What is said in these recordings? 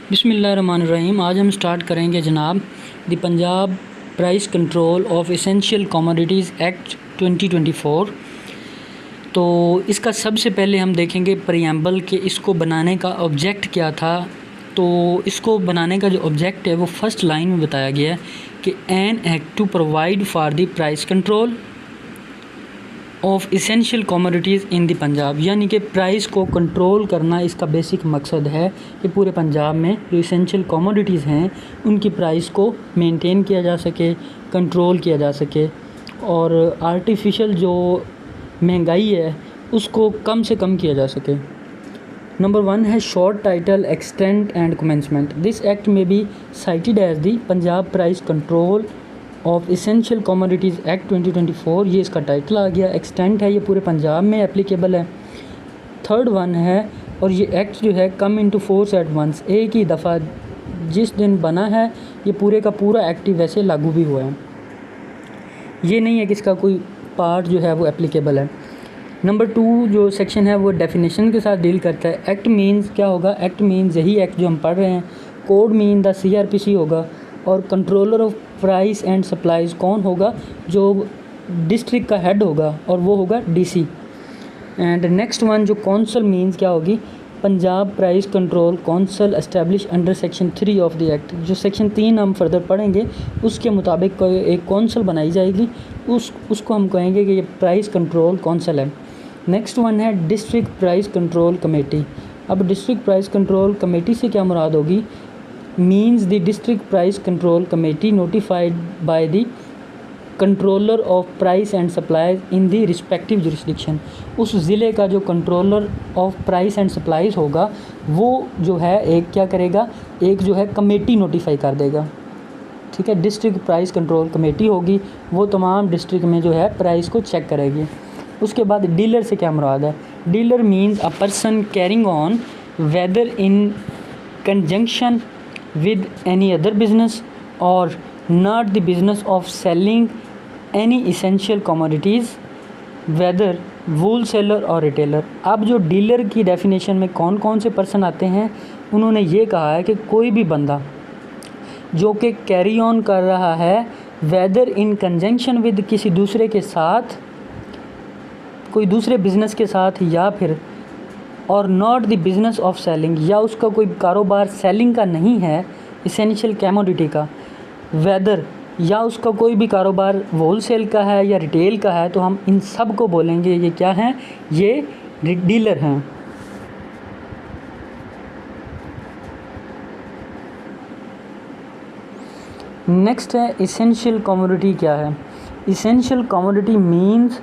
बिस्मिल्लाहिर्रहमानिर्रहीम। आज हम स्टार्ट करेंगे जनाब the Punjab price control of essential commodities act 2024। तो इसका सबसे पहले हम देखेंगे प्रीएम्बल के इसको बनाने का ऑब्जेक्ट क्या था। तो इसको बनाने का जो ऑब्जेक्ट है वो फर्स्ट लाइन में बताया गया है कि an act to provide for the price control of essential commodities in the Punjab, यानी कि प्राइस को कंट्रोल करना इसका बेसिक मकसद है कि पूरे पंजाब में जो इसेंशियल कमोडिटीज़ हैं उनकी प्राइस को मेंटेन किया जा सके, कंट्रोल किया जा सके और आर्टिफिशियल जो महंगाई है उसको कम से कम किया जा सके। नंबर 1 है short title extent and commencement. This act may be cited as the Punjab price control of essential commodities act 2024। ये इसका टाइटल आ गया। एक्सटेंट है, ये पूरे पंजाब में एप्लीकेबल है। थर्ड वन है और ये एक्ट जो है come into force at once, एक ही दफ़ा जिस दिन बना है ये पूरे का पूरा एक्ट वैसे लागू भी हुआ है। ये नहीं है कि इसका कोई पार्ट जो है वो एप्लीकेबल है। नंबर 2 जो सेक्शन है वो डेफिनेशन के साथ डील करता है। एक्ट मीन्स क्या होगा? एक्ट मीन्स यही एक्ट जो हम पढ़ रहे हैं। कोड मीन द CRPC होगा और controller of price and supplies कौन होगा? जो डिस्ट्रिक्ट का हेड होगा और वो होगा DC। एंड नेक्स्ट वन जो कौंसल मीन्स क्या होगी? Punjab price control council establish under section 3 of the act. जो सेक्शन 3 हम फर्दर पढ़ेंगे उसके मुताबिक एक कौंसल बनाई जाएगी, उसको हम कहेंगे कि ये प्राइस कंट्रोल कौंसल है। नेक्स्ट वन है डिस्ट्रिक्ट प्राइस कंट्रोल कमेटी। अब डिस्ट्रिक्ट प्राइस कंट्रोल कमेटी से क्या मुराद होगी? Means the district price control committee notified by the controller of price and supplies in the respective jurisdiction. उस ज़िले का जो controller of price and supplies होगा वो जो है एक क्या करेगा, एक जो है कमेटी नोटिफाई कर देगा। ठीक है, डिस्ट्रिक्ट प्राइस कंट्रोल कमेटी होगी, वो तमाम डिस्ट्रिक्ट में जो है प्राइस को चेक करेगी। उसके बाद डीलर से क्या मुराद है? Dealer means a person carrying on whether in conjunction with any other business or not the business of selling any essential commodities whether wholesaler or retailer। अब जो डीलर की डेफिनेशन में कौन कौन से पर्सन आते हैं, उन्होंने ये कहा है कि कोई भी बंदा जो कि कैरी ऑन कर रहा है वेदर इन कंजंक्शन विद किसी दूसरे के साथ, कोई दूसरे बिज़नेस के साथ, या फिर और not the business of selling, या उसका कोई कारोबार सेलिंग का नहीं है इसेंशियल कमोडिटी का, वेदर या उसका कोई भी कारोबार होलसेल का है या रिटेल का है, तो हम इन सब को बोलेंगे ये क्या हैं? ये डीलर हैं। नेक्स्ट है इसेंशियल कमोडिटी क्या है? Essential commodity means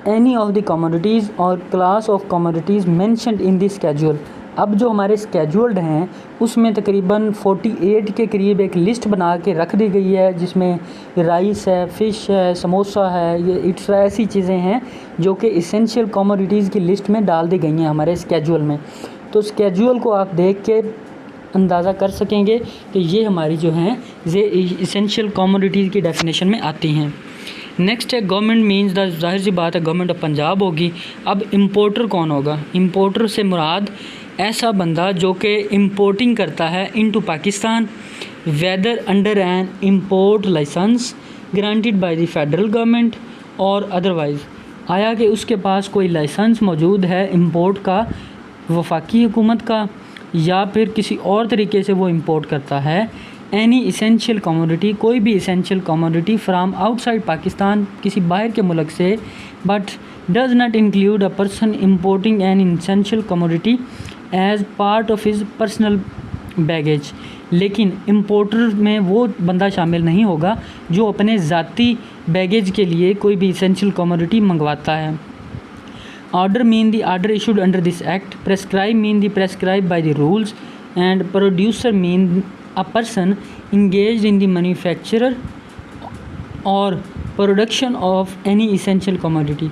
any of the commodities or class of commodities mentioned in the schedule. अब जो हमारे स्केड्यूल्ड हैं उसमें तकरीबन 48 के करीब एक लिस्ट बना के रख दी गई है, जिसमें राइस है, फ़िश है, समोसा है, ये इट्स ऐसी चीज़ें हैं जो कि इसेंशियल कमोडिटीज़ की लिस्ट में डाल दी गई हैं हमारे स्केड्यूल में। तो स्केड्यूल को आप देख के अंदाज़ा कर सकेंगे कि ये हमारी जो हैं ये इसेंशियल कमोडिटीज़ की डेफिनेशन में आती हैं। नेक्स्ट है गवर्नमेंट मीन्स द, जाहिर सी बात है गवर्नमेंट ऑफ पंजाब होगी। अब इंपोर्टर कौन होगा? इंपोर्टर से मुराद ऐसा बंदा जो कि इंपोर्टिंग करता है into Pakistan whether under an import licence granted by the federal government or otherwise, आया कि उसके पास कोई लाइसेंस मौजूद है इंपोर्ट का वफाकी हुकूमत का, या फिर किसी और तरीके से वो इंपोर्ट करता है एनी इसेंशियल कमोडिटी, कोई भी essential commodity from outside Pakistan, किसी बाहर के मुल्क से, but does not include a person importing an essential commodity as part of his personal baggage. लेकिन इम्पोर्टर में वो बंदा शामिल नहीं होगा जो अपने ज़ाती बैगेज के लिए कोई भी इसेंशियल कमोडिटी मंगवाता है। Order mean the order issued under this act, prescribe mean the prescribe by the rules, and producer mean a person engaged in the manufacture or production of any essential commodity।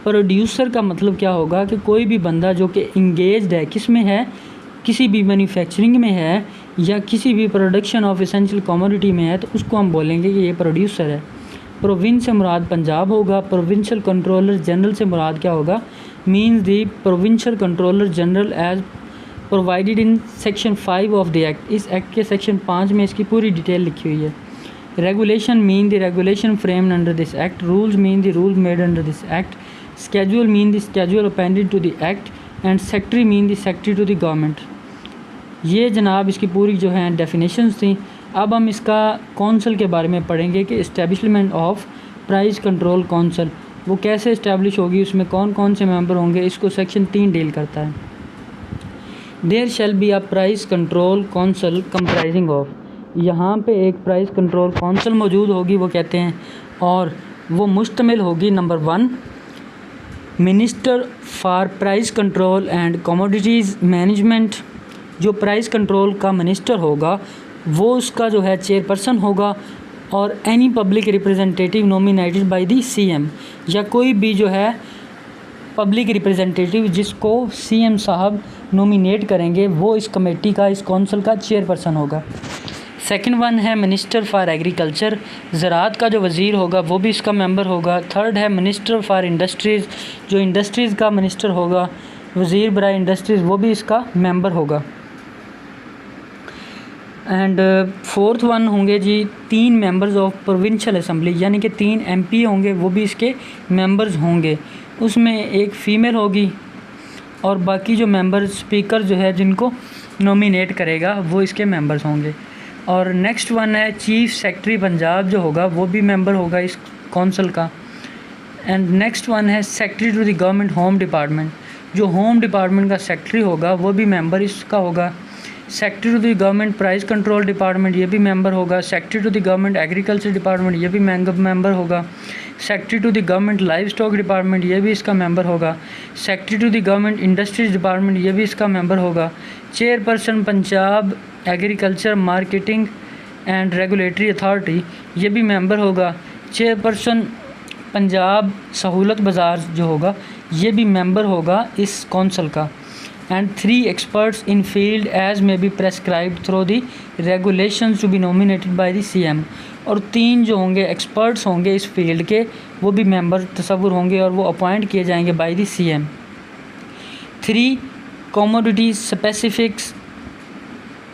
Producer का मतलब क्या होगा कि कोई भी बंदा जो कि इंगेज्ड है, किस में है? किसी भी मैन्युफैक्चरिंग में है या किसी भी प्रोडक्शन ऑफ एसेंशियल कमोडिटी में है, तो उसको हम बोलेंगे कि ये प्रोड्यूसर है। प्रोविंस से मुराद पंजाब होगा। प्रोविंशियल कंट्रोलर जनरल से मुराद क्या होगा? Means the provincial controller general as provided in section 5 of the act. इस एक्ट के सेक्शन 5 में इसकी पूरी डिटेल लिखी हुई है। Regulation mean the regulation framed under this act, rules mean the rule made under this act, schedule mean the schedule appended to the act, and secretary mean the secretary to the government. ये जनाब इसकी पूरी जो है definitions थी। अब हम इसका कौंसल के बारे में पढ़ेंगे कि establishment of price control council वो कैसे इस्टेब्लिश होगी, उसमें कौन कौन से मेंबर होंगे, इसको सेक्शन 3 डील करता है। There shall be a price control council comprising of, यहाँ पे एक प्राइस कंट्रोल कौंसल मौजूद होगी वो कहते हैं, और वो मुश्तमिल होगी number 1 minister for price control and commodities management. जो प्राइस कंट्रोल का मिनिस्टर होगा वो उसका जो है चेयरपर्सन होगा, और any public representative nominated by the CM, या कोई भी जो है पब्लिक रिप्रेजेंटेटिव जिसको सीएम साहब नॉमिनेट करेंगे वो इस कमेटी का, इस कौंसल का चेयरपर्सन होगा। सेकंड वन है मिनिस्टर फॉर एग्रीकल्चर, ज़राअत का जो वज़ीर होगा वो भी इसका मेंबर होगा। थर्ड है मिनिस्टर फॉर इंडस्ट्रीज़, जो इंडस्ट्रीज़ का मिनिस्टर होगा, वज़ीर बराए इंडस्ट्रीज़, वो भी इसका मेंबर होगा। एंड फोर्थ वन होंगे जी 3 मेंबर्स ऑफ प्रोविंशियल असम्बली, यानी कि 3 एमपी होंगे वो भी इसके मेंबर्स होंगे। उसमें एक फ़ीमेल होगी और बाकी जो मेंबर स्पीकर जो है जिनको नॉमिनेट करेगा वो इसके मेंबर्स होंगे। और नेक्स्ट वन है चीफ़ सेक्रेटरी पंजाब जो होगा वो भी मेंबर होगा इस कौंसल का। एंड नेक्स्ट वन है secretary to the government home department, जो होम डिपार्टमेंट का सेक्रेटरी होगा वो भी मेंबर इसका होगा। Secretary to the government price control department ये भी मेंबर होगा। Secretary to the government agriculture department ये भी मेंबर होगा। Secretary to the government livestock department ये भी इसका मेंबर होगा। Secretary to the government industries department ये भी इसका मेंबर होगा। Chairperson Punjab agriculture marketing and regulatory authority ये भी मेंबर होगा। चेयरपर्सन पंजाब सहूलत बाज़ार जो होगा ये भी मेंबर होगा इस कौंसल का। And 3 experts in field as may be prescribed through the regulations to be nominated by the CM, और 3 जो होंगे एक्सपर्ट्स होंगे इस फील्ड के वो भी मेंबर तस्वुर होंगे और वो अपॉइंट किए जाएंगे by the CM. 3 commodity specifics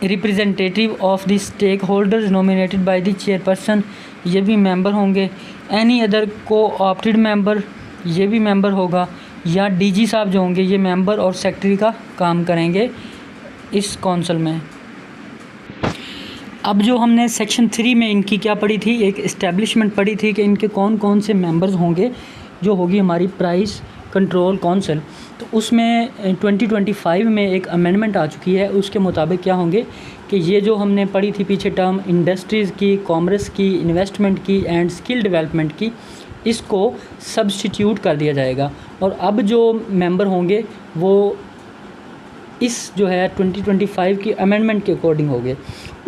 representative of the stakeholders nominated by the chairperson ये भी मेंबर होंगे। Any other coopted member ये भी मेंबर होगा, या डीजी साहब जो होंगे ये मेंबर और सेक्रेटरी का काम करेंगे इस कौंसल में। अब जो हमने सेक्शन 3 में इनकी क्या पढ़ी थी, एक इस्टेब्लिशमेंट पढ़ी थी कि इनके कौन कौन से मेंबर्स होंगे जो होगी हमारी प्राइस कंट्रोल कौंसल। तो उसमें 2025 में एक अमेंडमेंट आ चुकी है, उसके मुताबिक क्या होंगे कि ये जो हमने पढ़ी थी पीछे टर्म इंडस्ट्रीज़ की, कॉमर्स की, इन्वेस्टमेंट की एंड स्किल डेवलपमेंट की, इसको सब्स्टिट्यूट कर दिया जाएगा। और अब जो मेंबर होंगे वो इस जो है 2025 की अमेंडमेंट के अकॉर्डिंग होंगे।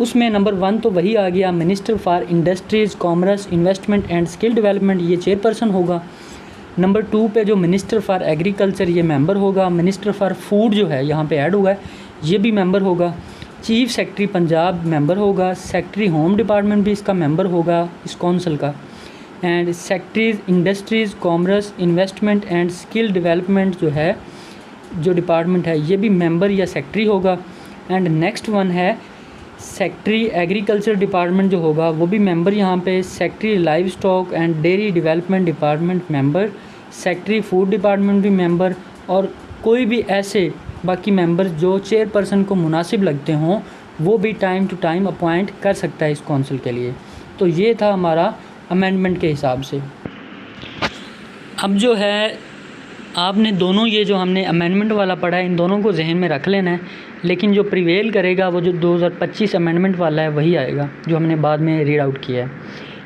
उसमें नंबर 1 तो वही आ गया, minister for industries commerce investment and skill development ये चेयरपर्सन होगा। नंबर 2 पे जो मिनिस्टर फॉर एग्रीकल्चर ये मेंबर होगा। मिनिस्टर फॉर फूड जो है यहाँ पे ऐड हुआ है ये भी मेंबर होगा। चीफ़ सेक्रेटरी पंजाब मेंबर होगा। सेक्रेटरी होम डिपार्टमेंट भी इसका मेंबर होगा इस कौंसल का। And secretaries industries commerce investment and skill development जो है जो डिपार्टमेंट है ये भी मेंबर या सेक्रेटरी होगा। एंड नेक्स्ट वन है सेक्रेटरी एग्रीकल्चर डिपार्टमेंट जो होगा वो भी मेंबर यहाँ पे। Secretary live stock and dairy development department member. Secretary food department भी मेंबर, और कोई भी ऐसे बाकी मेंबर जो चेयरपर्सन को मुनासिब लगते हों वो भी टाइम टू टाइम अपॉइंट कर सकता है इस कौंसिल के लिए। तो ये था हमारा अमेंडमेंट के हिसाब से। अब जो है आपने दोनों ये जो हमने अमेंडमेंट वाला पढ़ा है इन दोनों को जहन में रख लेना है, लेकिन जो प्रिवेल करेगा वो जो 2025 अमेंडमेंट वाला है वही आएगा जो हमने बाद में रीड आउट किया है।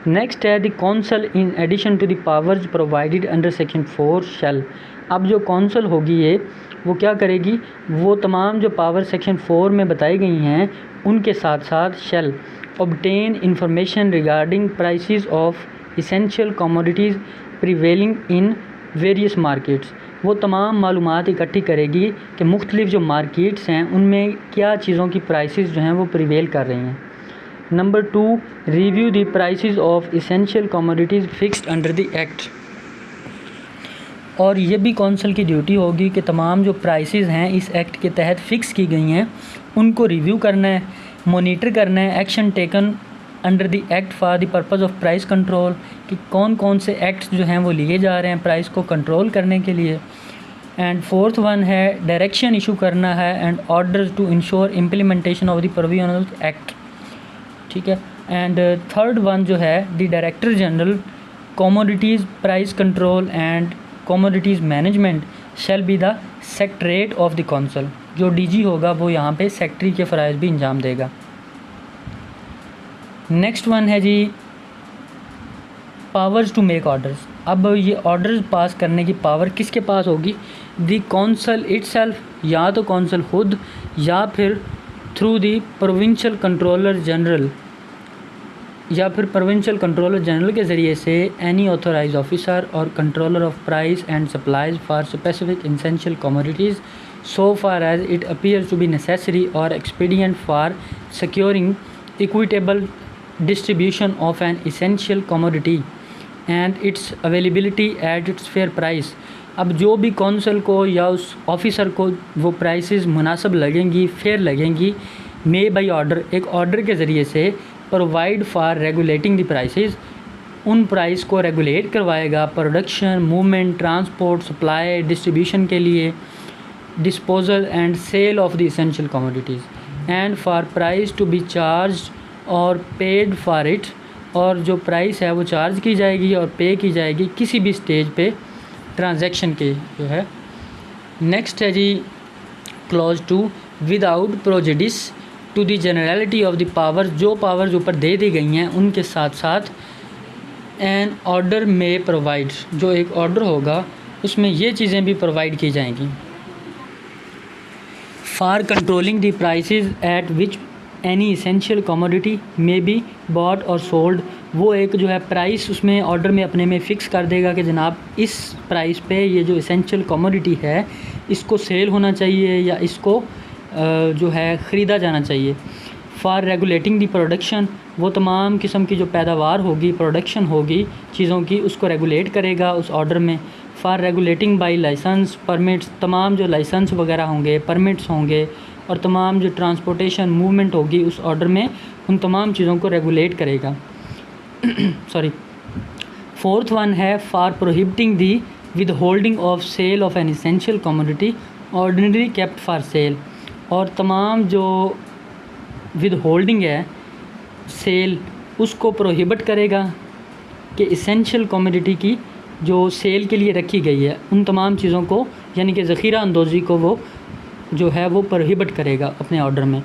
नेक्स्ट है the council in addition to the powers provided under section 4 shall. अब जो कौंसल होगी ये वो क्या करेगी, वो तमाम जो पावर सेक्शन 4 में बताई गई हैं उनके साथ साथ shall obtain information regarding prices of essential commodities prevailing in various markets. वो तमाम मालूमात इकट्ठी करेगी कि मुख्तलिफ जो मार्केट्स हैं उनमें क्या चीज़ों की प्राइसेस जो हैं वो प्रिवेल कर रही हैं। Number 2 review the prices of essential commodities fixed under the act. और ये भी कौंसल की ड्यूटी होगी कि तमाम जो प्राइसेस हैं इस एक्ट के तहत फ़िक्स की गई हैं उनको रिव्यू करना है, मॉनिटर करना है, action taken under the act for the purpose of price control, कि कौन कौन से एक्ट्स जो हैं वो लिए जा रहे हैं प्राइस को कंट्रोल करने के लिए। एंड फोर्थ वन है डायरेक्शन इशू करना है and orders to ensure implementation of the provisional act, ठीक है। एंड थर्ड वन जो है the director general commodities price control and commodities management shall be the secretariat of the council, जो DG होगा वो यहाँ पे सेक्रेटरी के फ़राइज़ भी अंजाम देगा। नेक्स्ट वन है जी पावर्स टू मेक ऑर्डर्स। अब ये ऑर्डर्स पास करने की पावर किसके पास होगी? द काउंसिल इटसेल्फ, या तो काउंसिल खुद या फिर through the provincial controller general, या फिर प्रोविंशियल कंट्रोलर जनरल के ज़रिए से any authorise officer or controller of price and supplies for specific essential commodities so far as it appears to be necessary or expedient for securing equitable distribution of an essential commodity and its availability at its fair price। अब जो भी council को या उस officer को वो prices मुनासिब लगेंगी, फेयर लगेंगी, मे बाई ऑर्डर, एक ऑर्डर के ज़रिए से provide for regulating the prices, उन प्राइस को रेगुलेट करवाएगा production, movement, transport, supply, distribution के लिए, disposal and sale of the essential commodities and for price to be charge or paid for it, और जो प्राइस है वो चार्ज की जाएगी और पे की जाएगी किसी भी स्टेज पे ट्रांजैक्शन के जो है। नेक्स्ट है G clause 2 without prejudice to the generality of the power, जो पावर्स ऊपर दे दी गई हैं उनके साथ साथ एन ऑर्डर में प्रोवाइड, जो एक ऑर्डर होगा उसमें ये चीज़ें भी प्रोवाइड की जाएंगी। For controlling the prices eight which any essential commodity may be bought और सोल्ड, वो एक जो है प्राइस उसमें ऑर्डर में अपने में फ़िक्स कर देगा कि जनाब इस प्राइस पे ये जो इसेंशियल कमोडिटी है इसको सेल होना चाहिए या इसको जो है ख़रीदा जाना चाहिए। फॉर रेगुलेटिंग दी प्रोडक्शन, वो तमाम किस्म की जो पैदावार होगी, प्रोडक्शन होगी चीज़ों की, उसको रेगुलेट करेगा उस ऑर्डर में। For regulating by licence permits, तमाम जो लाइसेंस वगैरह होंगे, परमिट्स होंगे और तमाम जो ट्रांसपोर्टेशन मूवमेंट होगी उस ऑर्डर में, उन तमाम चीज़ों को रेगुलेट करेगा। सॉरी। फोर्थ वन है for prohibiting the withholding of sale of an essential commodity ordinary kept for sale, और तमाम जो विद होल्डिंग है सेल उसको प्रोहिबिट करेगा कि इसेंशियल कमोडिटी की जो सेल के लिए रखी गई है उन तमाम चीज़ों को, यानी कि ज़ख़ीरा अंदोज़ी को वो जो है वो प्रोहिबिट करेगा अपने ऑर्डर में।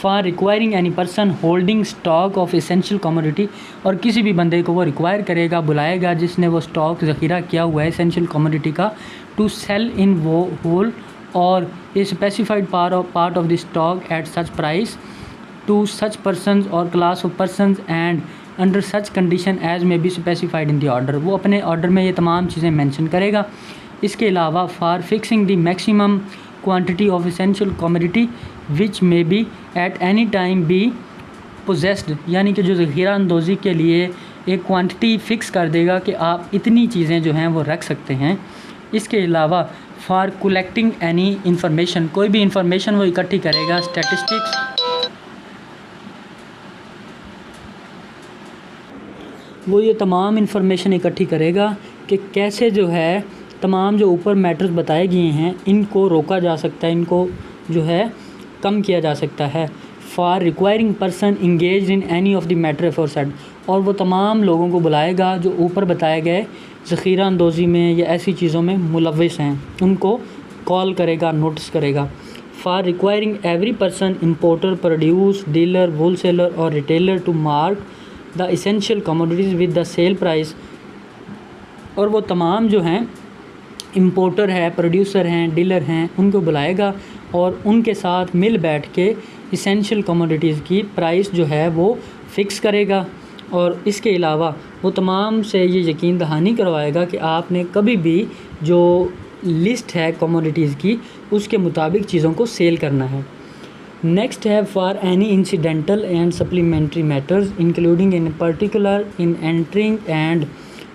For requiring any person holding stock of essential commodity, और किसी भी बंदे को वो रिक्वायर करेगा, बुलाएगा जिसने वो स्टॉक ज़ख़ीरा किया हुआ है एसेंशियल कमोडिटी का, टू सेल इन वो whole or a specified part of the stock at such price to such persons or class of persons and under such condition as may be specified in the order, वो अपने order में ये तमाम चीज़ें mention करेगा। इसके अलावा for fixing the maximum quantity of essential commodity which may be at any time be possessed, यानी कि जो ज़ख़ीरा अंदोज़ी के लिए एक क्वांटिटी फ़िक्स कर देगा कि आप इतनी चीज़ें जो हैं वो रख सकते हैं। इसके अलावा फॉर कलेक्टिंग एनी इंफॉर्मेशन, कोई भी इंफॉर्मेशन वो इकट्ठी करेगा, स्टैटिस्टिक्स, वो ये तमाम इंफॉर्मेशन इकट्ठी करेगा कि कैसे जो है तमाम जो ऊपर मैटर्स बताए गए हैं इनको रोका जा सकता है, इनको जो है कम किया जा सकता है। For requiring person engage in any of the matter aforesaid, और वो तमाम लोगों को बुलाएगा जो ऊपर बताए गए ज़ख़ीरा अंदोज़ी में या ऐसी चीज़ों में मुलव्वस हैं, उनको कॉल करेगा, नोटिस करेगा। For requiring every person importer, produce, dealer, wholesaler or retailer to mark the essential commodities with the sale price, और वो तमाम जो हैं इंपोर्टर है, प्रोड्यूसर हैं, डीलर हैं, उनको बुलाएगा और उनके साथ मिल बैठ के इसेंशियल कमोडिटीज़ की प्राइस जो है वो फ़िक्स करेगा। और इसके अलावा वो तमाम से ये यकीन दहानी करवाएगा कि आपने कभी भी जो लिस्ट है कमोडिटीज़ की उसके मुताबिक चीज़ों को सेल करना है। नेक्स्ट है for any incidental and supplementary matters including in particular in entering and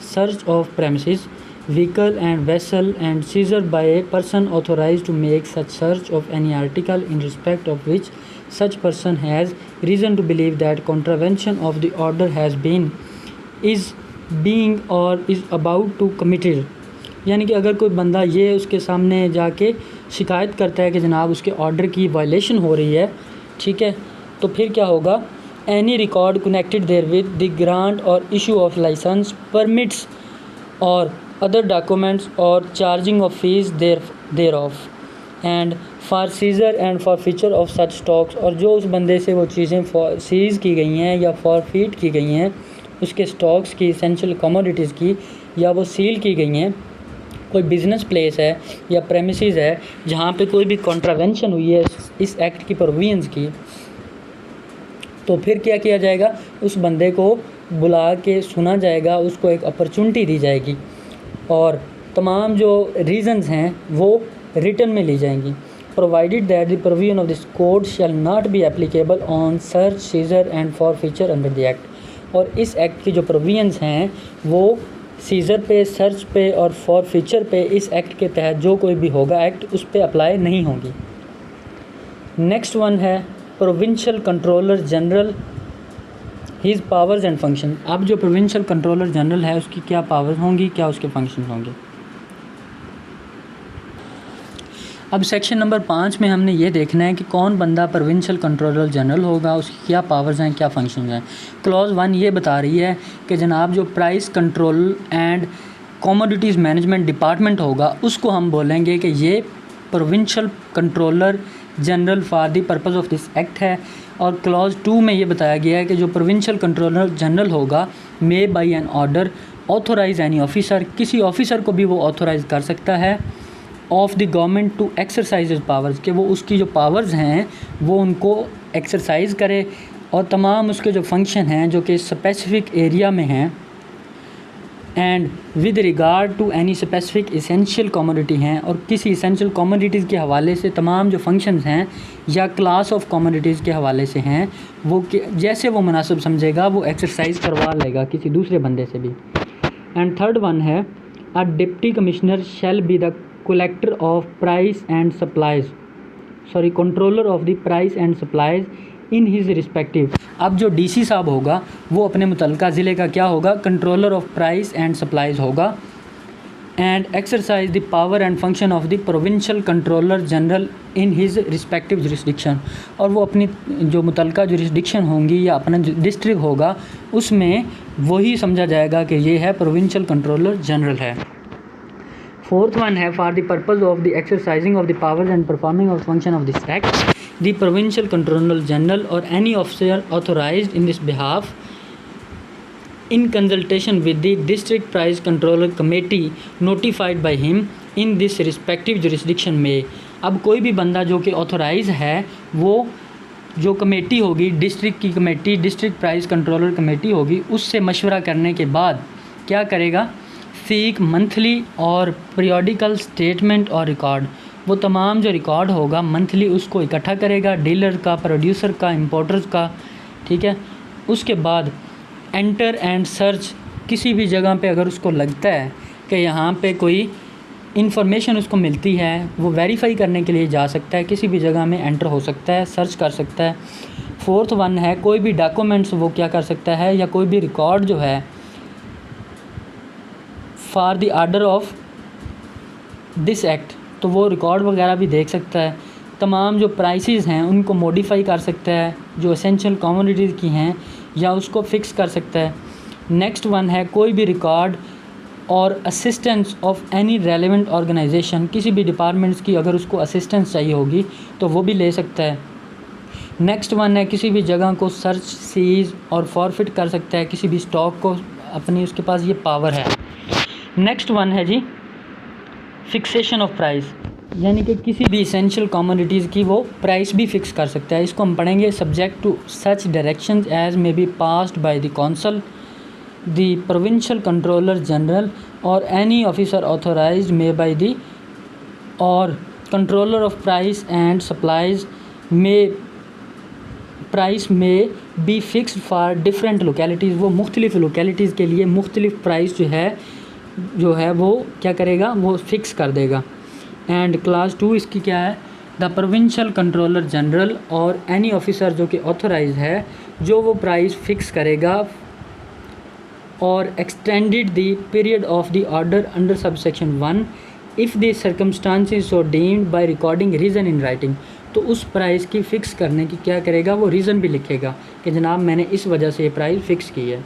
search of premises, vehicle and vessel and seizure by a person authorized to make such search of any article in respect of which such person has reason to believe that contravention of the order has been, is being or is about to committed। यानी कि अगर कोई बंदा ये उसके सामने जाके शिकायत करता है कि जनाब उसके ऑर्डर की वायलेशन हो रही है, ठीक है, तो फिर क्या होगा, any record connected therewith the grant or issue of licence, permits or other documents और charging of fees thereof and for seizure and forfeiture of such stocks, और जो उस बंदे से वो चीज़ें सीज़ की गई हैं या फॉरफीट की गई हैं, उसके स्टॉक्स की, एसेंशियल कमोडिटीज़ की, या वो सील की गई हैं, कोई बिज़नेस प्लेस है या प्रेमिसेस है जहाँ पे कोई भी कॉन्ट्रावेंशन हुई है इस एक्ट की प्रोविजंस की, तो फिर क्या किया जाएगा, उस बंदे को बुला के सुना जाएगा, उसको एक अपॉर्चुनिटी दी जाएगी और तमाम जो रीज़न्स हैं वो रिटन में ली जाएंगी। Provided that the provision of this code shall not be applicable on search, seizure and forfeiture under the act. और इस एक्ट की जो प्रोविजंस हैं वो सीज़र पे, सर्च पे और फॉरफीचर पे इस एक्ट के तहत जो कोई भी होगा एक्ट उस पर अप्लाई नहीं होगी। नेक्स्ट वन है provincial controller general, his powers and function. अब जो प्रोविंशियल कंट्रोलर जनरल है उसकी क्या पावर्स होंगी, क्या उसके फंक्शन होंगे। अब सेक्शन नंबर 5 में हमने ये देखना है कि कौन बंदा प्रोविंशियल कंट्रोलर जनरल होगा, उसकी क्या पावर्स हैं, क्या फंक्शन हैं। क्लॉज 1 ये बता रही है कि जनाब जो price control and commodities management department होगा उसको हम बोलेंगे कि ये provincial controller general for the purpose of this act है। और क्लॉज 2 में ये बताया गया है कि जो प्रोविंशियल कंट्रोलर जनरल होगा may by an order authorise any officer, किसी ऑफिसर को भी वो ऑथोराइज़ कर सकता है of the government to exercise his powers, कि वो उसकी जो पावर्स हैं वो उनको एक्सरसाइज करे और तमाम उसके जो फंक्शन हैं जो कि स्पेसिफिक एरिया में हैं and with regard to any specific essential commodity हैं, और किसी इसेंशियल कमोडिटीज़ के हवाले से तमाम जो फंक्शंस हैं या क्लास ऑफ कमोडिटीज़ के हवाले से हैं वो जैसे वो मुनासिब समझेगा वो एक्सरसाइज करवा लेगा किसी दूसरे बंदे से भी। एंड थर्ड वन है a deputy commissioner shall be the collector of price and supplies, sorry controller of the price and supplies in his respective. अब जो डीसी साहब होगा वो अपने मुतल्लिका ज़िले का क्या होगा, controller of price and supplies होगा and exercise the power and function of the provincial controller general in his respective jurisdiction. और वो अपनी जो मुतल्लिका जुरिस्डिक्शन होंगी या अपना डिस्ट्रिक्ट होगा उसमें वही समझा जाएगा कि ये है प्रोविंशियल कंट्रोलर जनरल है। फोर्थ वन है for the purpose of the exercising of the powers and performing of function of this act the provincial controller general or any officer authorized in this behalf in consultation with the district price controller committee notified by him in this respective jurisdiction में। अब कोई भी बंदा जो कि authorise है वो जो कमेटी होगी, डिस्ट्रिक्ट की committee, district price controller committee होगी, उससे मशवरा करने के बाद क्या करेगा, सीक मंथली और पीरियडिकल स्टेटमेंट और रिकॉर्ड, वो तमाम जो रिकॉर्ड होगा मंथली उसको इकट्ठा करेगा, डीलर का, प्रोड्यूसर का, इंपोर्टर्स का, ठीक है। उसके बाद एंटर एंड सर्च, किसी भी जगह पे अगर उसको लगता है कि यहाँ पे कोई इन्फॉर्मेशन उसको मिलती है वो वेरीफाई करने के लिए जा सकता है, किसी भी जगह में एंटर हो सकता है, सर्च कर सकता है। फोर्थ वन है कोई भी डॉक्यूमेंट्स वो क्या कर सकता है या कोई भी रिकॉर्ड जो है for the order of this act, तो वो रिकॉर्ड वगैरह भी देख सकता है। तमाम जो प्राइसेस हैं उनको मॉडिफाई कर सकता है जो एसेंशियल कमोडिटीज़ की हैं, या उसको फ़िक्स कर सकता है। नेक्स्ट वन है कोई भी रिकॉर्ड और assistance of any relevant organization, किसी भी डिपार्टमेंट्स की अगर उसको असिस्टेंस चाहिए होगी तो वो भी ले सकता है। नेक्स्ट वन है किसी भी जगह को सर्च, सीज और फॉरफिट कर सकता है, किसी भी स्टॉक को अपनी, उसके पास ये पावर है। नेक्स्ट वन है जी फिक्सेशन ऑफ प्राइस, यानी कि किसी भी इसेंशियल कमोडिटीज़ की वो प्राइस भी फिक्स कर सकता है। इसको हम पढ़ेंगे subject to such directions as may be passed by the council, the provincial controller general or any officer authorised may by the or controller of price and supplies may price may be fixed for different localities. वो मुख्तलिफ़ localities के लिए मुख्तलिफ़ price जो है जो है वो क्या करेगा, वो फिक्स कर देगा। एंड क्लास 2 इसकी क्या है, the provincial controller general or any officer जो कि ऑथराइज है, जो वो प्राइस फिक्स करेगा और extended the period of the order under subsection 1 if the circumstances so deemed by recording reason in writing. तो उस प्राइस की फ़िक्स करने की क्या करेगा, वो रीज़न भी लिखेगा कि जनाब मैंने इस वजह से ये प्राइस फ़िक्स की है।